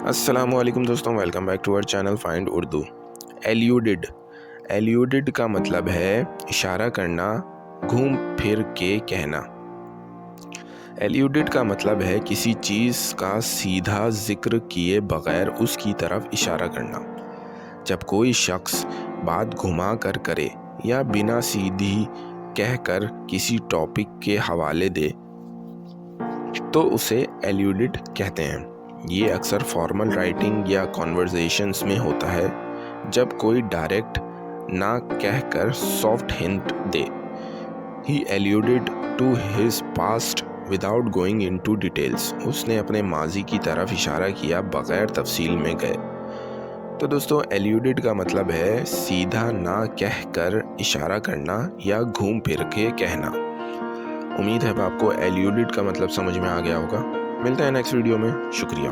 السلام علیکم دوستوں، ویلکم بیک ٹو اور چینل فائنڈ اردو۔ ایلیوڈڈ کا مطلب ہے اشارہ کرنا، گھوم پھر کے کہنا۔ ایلیوڈڈ کا مطلب ہے کسی چیز کا سیدھا ذکر کیے بغیر اس کی طرف اشارہ کرنا۔ جب کوئی شخص بات گھما کر کرے یا بنا سیدھی کہہ کر کسی ٹاپک کے حوالے دے تو اسے ایلیوڈڈ کہتے ہیں۔ یہ اکثر فارمل رائٹنگ یا کنورزیشنز میں ہوتا ہے جب کوئی ڈائریکٹ نہ کہہ کر سافٹ ہنٹ دے۔ He alluded to his past without going into details۔ اس نے اپنے ماضی کی طرف اشارہ کیا بغیر تفصیل میں گئے۔ تو دوستو، ایلیوڈڈ کا مطلب ہے سیدھا نہ کہہ کر اشارہ کرنا یا گھوم پھر کے کہنا۔ امید ہے آپ کو ایلیوڈڈ کا مطلب سمجھ میں آ گیا ہوگا۔ ملتے ہیں نیکسٹ ویڈیو میں، شکریہ۔